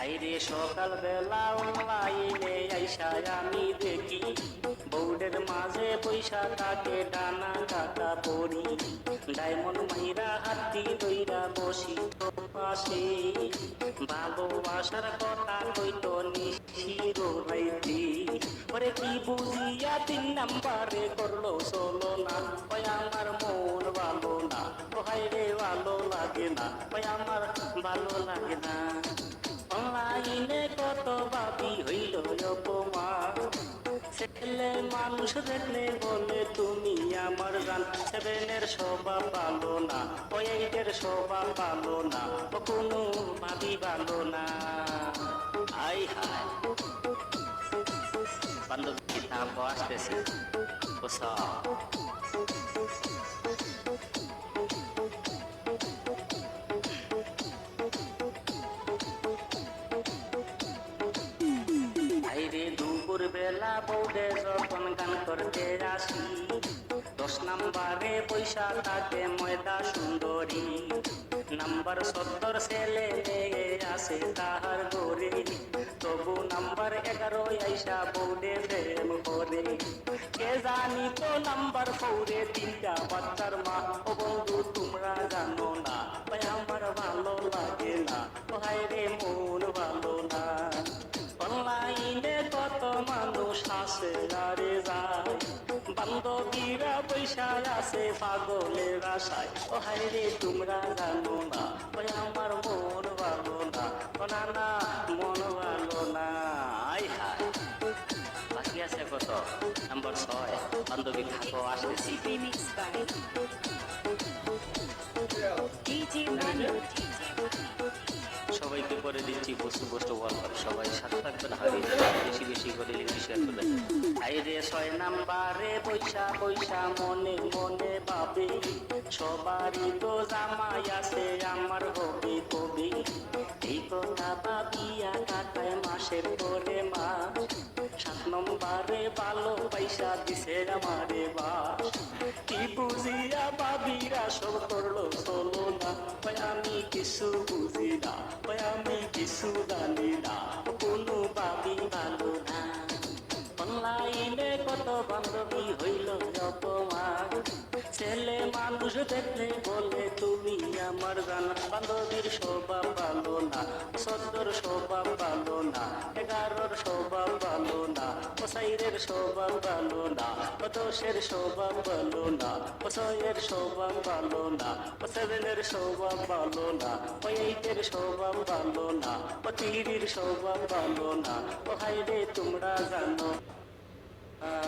আইরে সকাল বেলা অনলাইনে আইসা আমি দেখি বউডের মাঝে পয়সা থাকে ডানা কাটা পড়ি ডায়মন্ড মাইরা হাতি দইরা বসি তো পাশে ভালোবাসার কথা কইতো নিশির রাইতি ওরে কি বুঝিয়া 3 নাম্বারে করলো চলো না ওই আমার মন ভালো না ও হাইরে ভালো লাগে না ওই আমার ভালো লাগে না অনলাইনে কত বাপি হইল অপমান ছেলে মানুষ দেখলে বলে তুমি আমার জান 7 স্বভাব ভালো না ও 8 স্বভাব ভালো না ও কোনো ভাবি ভালো না আই হাই বান্ধবী তারপর আসতেছি ওসা দুপুর বেলা বউডে যখন গান করতে আসি 10 নাম্বারে পয়সা থাকে ময়দা সুন্দরী নাম্বার 70 ছেলে মেয়ে আছে তাহার ঘরে তবু নাম্বার 11 আইসা বউডে প্রেম করে কে জানি তো নাম্বার 4-এ 3টা বাচ্চার মা ও বন্ধু তোমরা জানো না ভাই আমার ভালো লাগে না ও হায়রে মন ভালো না অনলাইনে কত মানুষ আসে আরে যায় বান্ধবীরা পয়সা আছে পাগলের আশায় ও হায়রে তোমরা জানো না ওই আমার মন ভালো না ও না না মন ভালো না আই হাই বাকি আছে কত নাম্বার 6 বান্ধবী থাকো আসতেছি সবাইকে করে দিচ্ছি বস্তু বস্তু সবাই সাথে থাকবেন হারিয়ে বেশি বেশি করে লিখে শেয়ার করবেন আইরে 6 নাম্বারে পয়সা পয়সা মনে মনে ভাবে সবারই তো জামাই আছে আমার হবে কবি এই কথা ভাবিয়া কাটায় মাসের পরে মাস 7 নম্বরে ভালো পয়সা দিছে আমারে বাস কি বুঝিয়া ভাবিরা সব করলো চলো না ভাই আমি কিছু বুঝি না ভাই আমি কিছু জানি না কোনো ভাবি ভালো না অনলাইনে কত বান্ধবী হইল অপমান ছেলে মানুষ দেখলে বলে তুমি আমার জানা বান্ধবীর স্বভাব ভালো না 17 স্বভাব ভালো না 11 স্বভাব ভালো না 5 স্বভাব ভালো না 10 স্বভাব ভালো না 6 স্বভাব ভালো না 7 স্বভাব ভালো না 8 স্বভাব ভালো না 3 স্বভাব ভালো না ও হায়রে তোমরা জানো